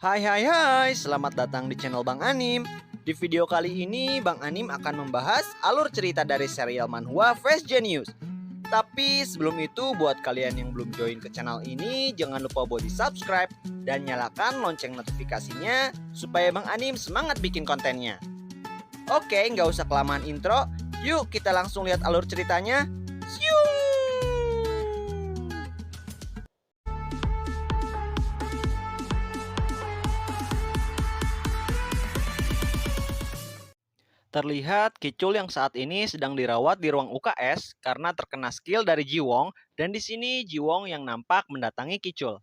Hai hai hai, selamat datang di channel Bang Anim. Di video kali ini Bang Anim akan membahas alur cerita dari serial manhwa Fast Genius. Tapi sebelum itu buat kalian yang belum join ke channel ini, jangan lupa buat di subscribe dan nyalakan lonceng notifikasinya supaya Bang Anim semangat bikin kontennya. Oke, nggak usah kelamaan intro, yuk kita langsung lihat alur ceritanya. Siung! Terlihat Kicul yang saat ini sedang dirawat di ruang UKS karena terkena skill dari Jiwong, dan di sini Jiwong yang nampak mendatangi Kicul.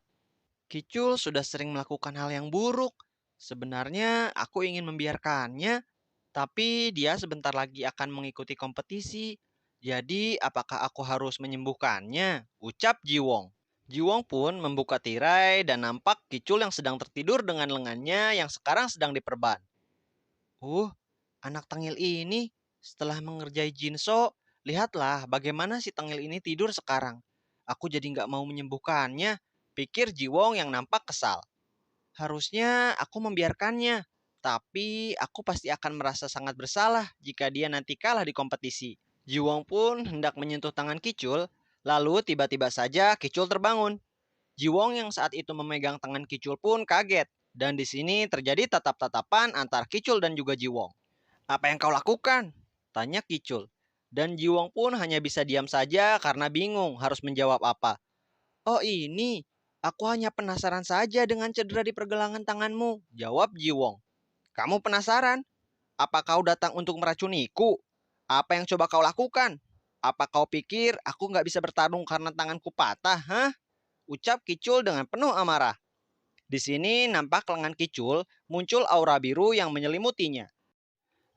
Kicul sudah sering melakukan hal yang buruk. Sebenarnya aku ingin membiarkannya, tapi dia sebentar lagi akan mengikuti kompetisi. Jadi apakah aku harus menyembuhkannya? Ucap Jiwong. Jiwong pun membuka tirai dan nampak Kicul yang sedang tertidur dengan lengannya yang sekarang sedang diperban. Anak tengil ini setelah mengerjai Jinso, lihatlah bagaimana si tengil ini tidur sekarang. Aku jadi nggak mau menyembuhkannya, pikir Jiwong yang nampak kesal. Harusnya aku membiarkannya, tapi aku pasti akan merasa sangat bersalah jika dia nanti kalah di kompetisi. Jiwong pun hendak menyentuh tangan Kicul, lalu tiba-tiba saja Kicul terbangun. Jiwong yang saat itu memegang tangan Kicul pun kaget, dan di sini terjadi tatap-tatapan antara Kicul dan juga Jiwong. Apa yang kau lakukan? Tanya Kicul. Dan Jiwong pun hanya bisa diam saja karena bingung harus menjawab apa. Oh ini, aku hanya penasaran saja dengan cedera di pergelangan tanganmu, jawab Jiwong. Kamu penasaran? Apa kau datang untuk meracuniku? Apa yang coba kau lakukan? Apa kau pikir aku nggak bisa bertarung karena tanganku patah, hah? Ucap Kicul dengan penuh amarah. Di sini nampak lengan Kicul muncul aura biru yang menyelimutinya.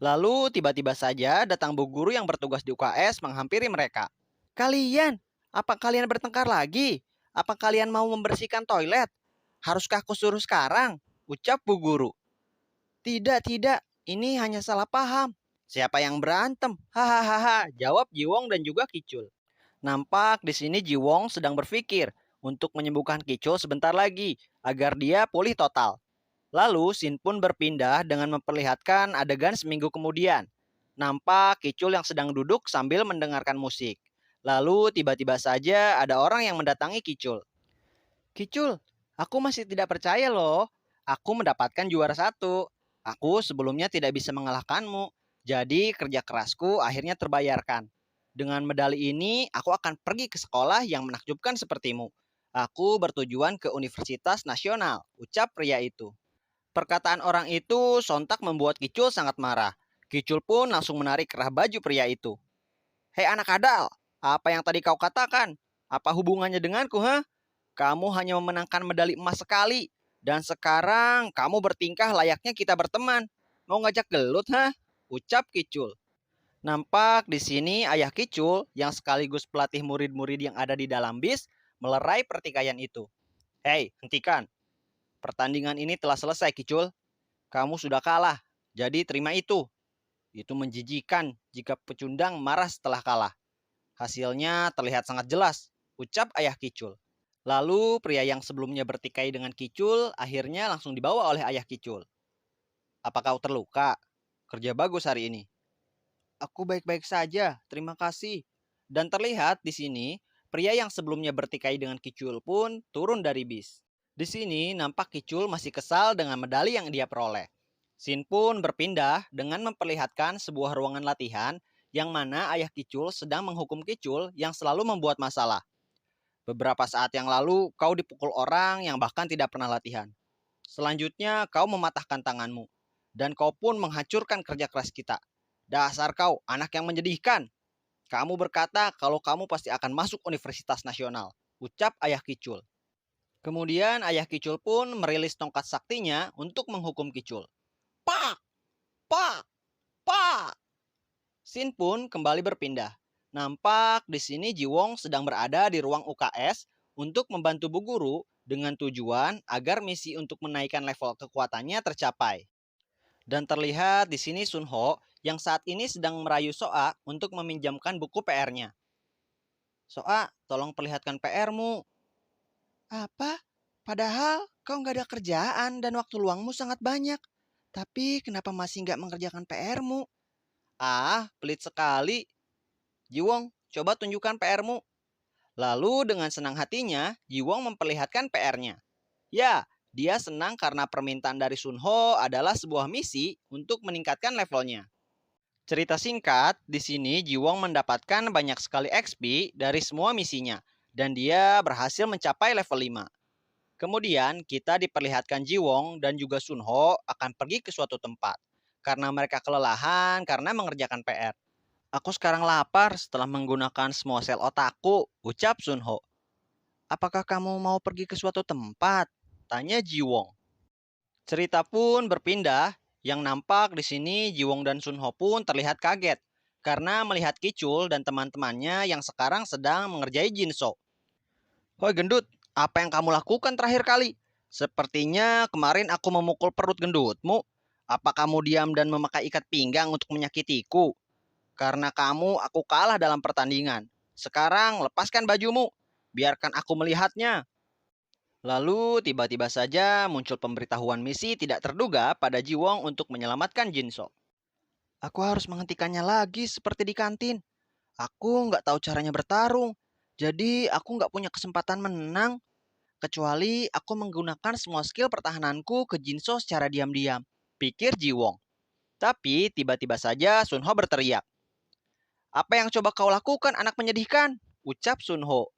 Lalu tiba-tiba saja datang bu guru yang bertugas di UKS menghampiri mereka. Kalian, apa kalian bertengkar lagi? Apa kalian mau membersihkan toilet? Haruskah aku suruh sekarang? Ucap bu guru. Tidak, tidak, ini hanya salah paham. Siapa yang berantem? Hahaha, jawab Jiwong dan juga Kicul. Nampak di sini Jiwong sedang berpikir untuk menyembuhkan Kicul sebentar lagi agar dia pulih total. Lalu Sin pun berpindah dengan memperlihatkan adegan seminggu kemudian. Nampak Kicul yang sedang duduk sambil mendengarkan musik. Lalu tiba-tiba saja ada orang yang mendatangi Kicul. Kicul, aku masih tidak percaya loh. Aku mendapatkan juara 1. Aku sebelumnya tidak bisa mengalahkanmu. Jadi kerja kerasku akhirnya terbayarkan. Dengan medali ini, aku akan pergi ke sekolah yang menakjubkan sepertimu. Aku bertujuan ke Universitas Nasional, ucap pria itu. Perkataan orang itu sontak membuat Kicul sangat marah. Kicul pun langsung menarik kerah baju pria itu. Hei anak kadal, apa yang tadi kau katakan? Apa hubungannya denganku, ha? Kamu hanya memenangkan medali emas sekali. Dan sekarang kamu bertingkah layaknya kita berteman. Mau ngajak gelut, ha? Ucap Kicul. Nampak di sini ayah Kicul yang sekaligus pelatih murid-murid yang ada di dalam bis melerai pertikaian itu. Hei, hentikan. Pertandingan ini telah selesai, Kicul. Kamu sudah kalah, jadi terima itu. Itu menjijikan jika pecundang marah setelah kalah. Hasilnya terlihat sangat jelas, ucap ayah Kicul. Lalu pria yang sebelumnya bertikai dengan Kicul akhirnya langsung dibawa oleh ayah Kicul. Apa kau terluka? Kerja bagus hari ini. Aku baik-baik saja, terima kasih. Dan terlihat di sini, pria yang sebelumnya bertikai dengan Kicul pun turun dari bis. Di sini nampak Kicul masih kesal dengan medali yang dia peroleh. Sin pun berpindah dengan memperlihatkan sebuah ruangan latihan yang mana ayah Kicul sedang menghukum Kicul yang selalu membuat masalah. Beberapa saat yang lalu kau dipukul orang yang bahkan tidak pernah latihan. Selanjutnya kau mematahkan tanganmu. Dan kau pun menghancurkan kerja keras kita. Dasar kau anak yang menyedihkan. Kamu berkata kalau kamu pasti akan masuk Universitas Nasional. Ucap ayah Kicul. Kemudian ayah Kicul pun merilis tongkat saktinya untuk menghukum Kicul. Pak! Pak! Pak! Sin pun kembali berpindah. Nampak di sini Jiwong sedang berada di ruang UKS untuk membantu bu guru dengan tujuan agar misi untuk menaikkan level kekuatannya tercapai. Dan terlihat di sini Sun Ho yang saat ini sedang merayu Soa untuk meminjamkan buku PR-nya. Soa, tolong perlihatkan PR-mu. Apa? Padahal kau nggak ada kerjaan dan waktu luangmu sangat banyak. Tapi kenapa masih nggak mengerjakan PR-mu? Ah, pelit sekali. Jiwong, coba tunjukkan PR-mu. Lalu dengan senang hatinya, Jiwong memperlihatkan PR-nya. Ya, dia senang karena permintaan dari Sunho adalah sebuah misi untuk meningkatkan levelnya. Cerita singkat, di sini Jiwong mendapatkan banyak sekali XP dari semua misinya, dan dia berhasil mencapai level 5. Kemudian kita diperlihatkan Jiwong dan juga Sunho akan pergi ke suatu tempat, karena mereka kelelahan karena mengerjakan PR. Aku sekarang lapar setelah menggunakan semua sel otakku, ucap Sunho. Apakah kamu mau pergi ke suatu tempat? Tanya Jiwong. Cerita pun berpindah. Yang nampak di sini Jiwong dan Sunho pun terlihat kaget karena melihat Kicul dan teman-temannya yang sekarang sedang mengerjai Jinso. Hoi gendut, apa yang kamu lakukan terakhir kali? Sepertinya kemarin aku memukul perut gendutmu. Apa kamu diam dan memakai ikat pinggang untuk menyakitiku? Karena kamu, aku kalah dalam pertandingan. Sekarang lepaskan bajumu. Biarkan aku melihatnya. Lalu tiba-tiba saja muncul pemberitahuan misi tidak terduga pada Jiwong untuk menyelamatkan Jinso. Aku harus menghentikannya lagi seperti di kantin. Aku nggak tahu caranya bertarung. Jadi aku nggak punya kesempatan menang. Kecuali aku menggunakan semua skill pertahananku ke Jinso secara diam-diam. Pikir Jiwong. Tapi tiba-tiba saja Sunho berteriak. Apa yang coba kau lakukan anak menyedihkan? Ucap Sunho.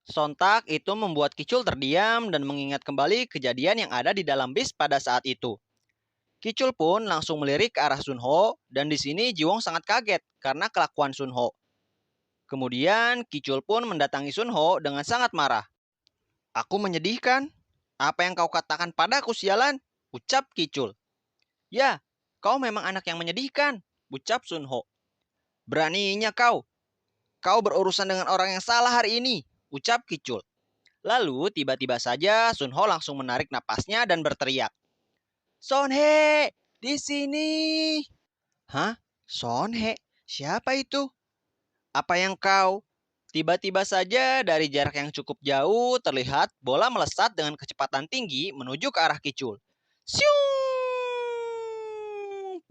Sontak itu membuat Kicul terdiam dan mengingat kembali kejadian yang ada di dalam bis pada saat itu. Kicul pun langsung melirik ke arah Sunho dan di sini Jiwong sangat kaget karena kelakuan Sunho. Kemudian Kicul pun mendatangi Sunho dengan sangat marah. Aku menyedihkan. Apa yang kau katakan padaku sialan? Ucap Kicul. Ya, kau memang anak yang menyedihkan. Ucap Sunho. Beraninya kau. Kau berurusan dengan orang yang salah hari ini. Ucap Kicul. Lalu tiba-tiba saja Sunho langsung menarik napasnya dan berteriak. Sonhe, di sini. Hah? Sonhe? Siapa itu? Apa yang kau? Tiba-tiba saja dari jarak yang cukup jauh terlihat bola melesat dengan kecepatan tinggi menuju ke arah Kicul. Siung!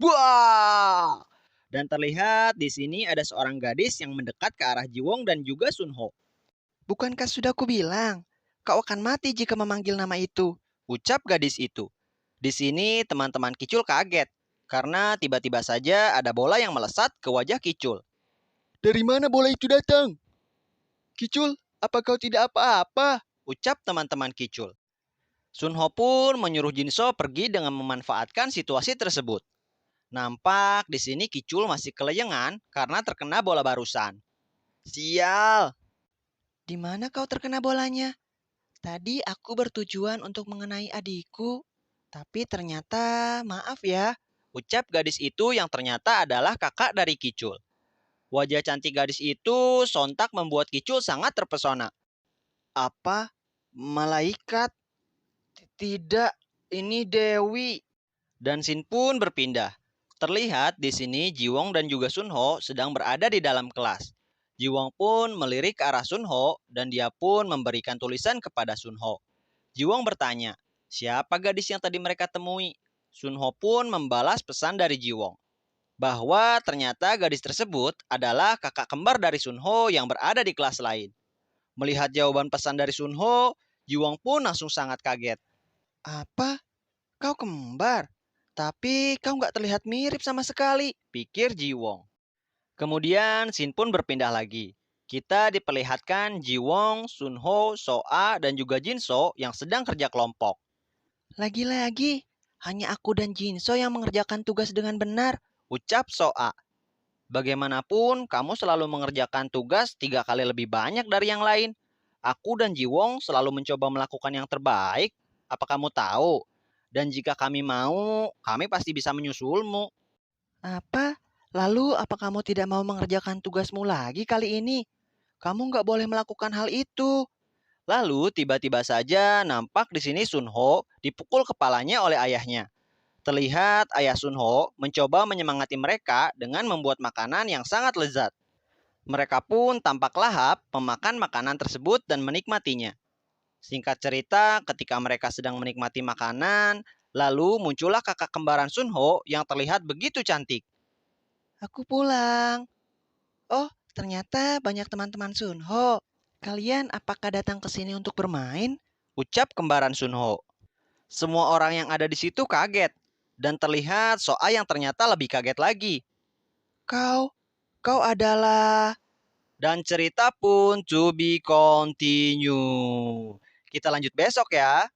Buah! Dan terlihat di sini ada seorang gadis yang mendekat ke arah Jiwong dan juga Sunho. Bukankah sudah kubilang, kau akan mati jika memanggil nama itu? Ucap gadis itu. Di sini teman-teman Kicul kaget, karena tiba-tiba saja ada bola yang melesat ke wajah Kicul. Dari mana bola itu datang? Kicul, apa kau tidak apa-apa? Ucap teman-teman Kicul. Sunho pun menyuruh Jinso pergi dengan memanfaatkan situasi tersebut. Nampak di sini Kicul masih keleyengan karena terkena bola barusan. Sial! Di mana kau terkena bolanya? Tadi aku bertujuan untuk mengenai adikku, tapi ternyata maaf ya, ucap gadis itu yang ternyata adalah kakak dari Kicul. Wajah cantik gadis itu sontak membuat Kicul sangat terpesona. Apa? Malaikat? Tidak, ini Dewi. Dan Sin pun berpindah. Terlihat di sini Jiwong dan juga Sunho sedang berada di dalam kelas. Jiwong pun melirik ke arah Sunho dan dia pun memberikan tulisan kepada Sunho. Jiwong bertanya, siapa gadis yang tadi mereka temui? Sunho pun membalas pesan dari Jiwong, bahwa ternyata gadis tersebut adalah kakak kembar dari Sunho yang berada di kelas lain. Melihat jawaban pesan dari Sunho, Jiwong pun langsung sangat kaget. Apa? Kau kembar? Tapi kau nggak terlihat mirip sama sekali, pikir Jiwong. Kemudian Sin pun berpindah lagi. Kita diperlihatkan Jiwong, Sunho, Soa, dan juga Jinso yang sedang kerja kelompok. Lagi-lagi, hanya aku dan Jinso yang mengerjakan tugas dengan benar, ucap Soa. Bagaimanapun, kamu selalu mengerjakan tugas 3 kali lebih banyak dari yang lain. Aku dan Jiwong selalu mencoba melakukan yang terbaik. Apa kamu tahu? Dan jika kami mau, kami pasti bisa menyusulmu. Apa? Lalu apa kamu tidak mau mengerjakan tugasmu lagi kali ini? Kamu nggak boleh melakukan hal itu. Lalu tiba-tiba saja nampak di sini Sunho dipukul kepalanya oleh ayahnya. Terlihat ayah Sunho mencoba menyemangati mereka dengan membuat makanan yang sangat lezat. Mereka pun tampak lahap memakan makanan tersebut dan menikmatinya. Singkat cerita, ketika mereka sedang menikmati makanan, lalu muncullah kakak kembaran Sunho yang terlihat begitu cantik. Aku pulang. Oh, ternyata banyak teman-teman Sunho. Kalian apakah datang ke sini untuk bermain? Ucap kembaran Sunho. Semua orang yang ada di situ kaget. Dan terlihat Soa yang ternyata lebih kaget lagi. Kau, kau adalah... Dan cerita pun to be continue. Kita lanjut besok ya.